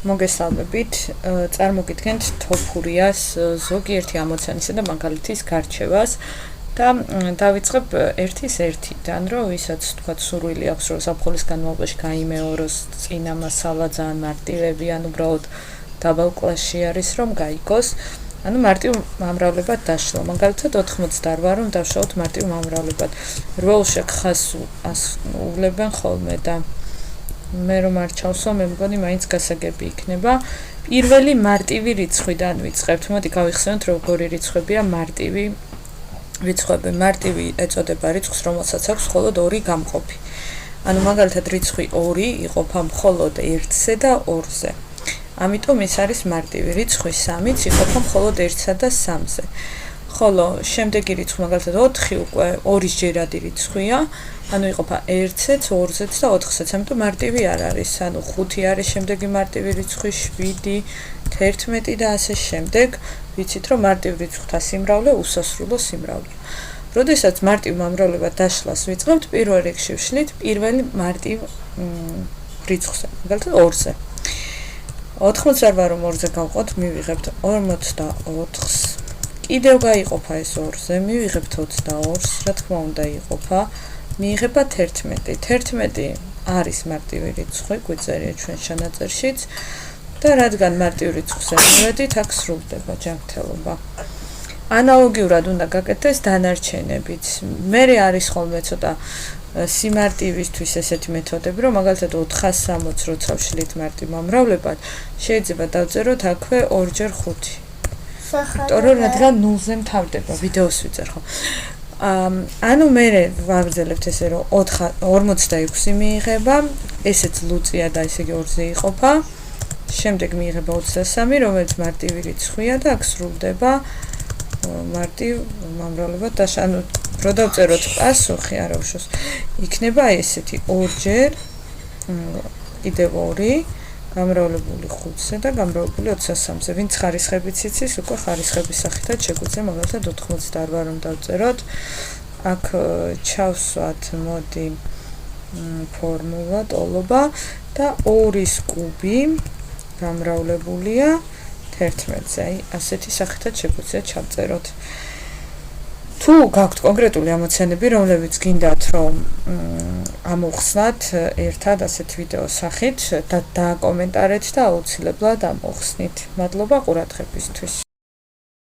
მოგესალმებით. წარმოგიდგენთ თოფურიას ზოგიერთი ამოცანისა და მაგალითის გარჩევას და დავიწყებ ერთის ერთიდან, რომ ვისაც თქვა სურვილი აქვს, რომ ზაფხულის განმავლობაში გაიმეოროს წინა მასალა ძალიან მარტივები, ან უბრალოდ დაბალ კლასში არის რომ გაიგოს. ანუ მარტივ მომრავლებად დაშლა. მაგალითად 88 რომ დავშალოთ მარტივ მომრავლებად. 8 ხას უვლებენ ხოლმე და მე რომ არ ჩავსო, მე მგონი მაინც გასაგები იქნება. პირველი მარტივი რიცხვიდან ვიწყებთ. მოდი გავიხსენოთ, როგორი რიცხვებია მარტივი რიცხვები. მარტივი ეწოდება რიცხვს, რომელსაც აქვს მხოლოდ 2 გამყოფი. ანუ მაგალითად რიცხვი 2 იყოფა მხოლოდ 1-ზე და 2-ზე. ამიტომ ეს არის მარტივი. რიცხვი 3-იც იყოფა მხოლოდ 1-სა და 3-ზე. ხოლო შემდეგი რიცხვი მაგალითად 4 უკვე 2-ის ჯერადი რიცხვია. ანუ იყოფა 1-ზეც, 2-ზეც და 4-ზეც. ამიტომ მარტივი არ არის. ანუ 5 არის შემდეგი მარტივი რიცხვი, 7, 11 და ასე შემდეგ. ვიცით რომ მარტივ რიცხვთა სიმრავლე უსასრულო სიმრავლეა. როდესაც მარტივ მომრავლებად დაშლას ვიწყებთ, პირველ რიგში ვშლით პირველი მარტივ რიცხვზე, მაგალითად 2-ზე. 88 რომ 2-ზე გავყოთ, მივიღებთ 44-ს. კიდევ გაიყოფა ეს 2-ზე, მივიღებთ 22-ს, რა თქმა უნდა იყოფა, მიიღება 11. 11 არის მარტივი რიცხვი, გვიწერია ჩვენ შანაწერშიც და რადგან მარტივ რიცხვზე მივედით, აქ სრულდება ჯანმრთელობა. ანალოგიურად უნდა გაკეთდეს დანარჩენებიც. მე არის ხოლმე ცოტა სიმარტივისთვის ესეთი მეთოდები, რომ მაგალითად 460 როცა ვშლით მარტივ მომრავლებად, შეიძლება დავწეროთ აქვე 2x5. იმიტომ რადგან 0-ზე მთავრდება, ვიდეოს ვიწერ ხო. ანუ მე ვაგრძელებთ ესე რომ 46 მიიღება, ესეც ლუწია და ესე იგი 2-ზე იყოფა. შემდეგ მიიღება 23, რომელიც მარტივი რიცხვია და აქ სრულდება მარტივ მომრავლებად და ანუ რო დავწეროთ პასუხი, არა უშოს, იქნება ესეთი 2-ჯერ კიდევ 2 გამრავლებული 5-ზე და გამრავლებული 23-ზე. ვინც ხარისხებით იცის, უკვე ხარისხების სახითაც შეგვიძლია მაგალითად 88 რომ დავწეროთ. აქ ჩავსვათ მოდი ფორმულა ტოლობა და 2-ის კუბი გამრავლებულია 11-ზე. აი, ასეთი სახითაც შეგვიძლია ჩავწეროთ. თუ გაქვთ კონკრეტული ამოცანები, რომლებიც გინდათ რომ ამოხსნათ ერთად ასეთ ვიდეოს სახით და დააკომენტარეთ და აუცილებლად ამოხსნით. მადლობა ყურადღებისთვის.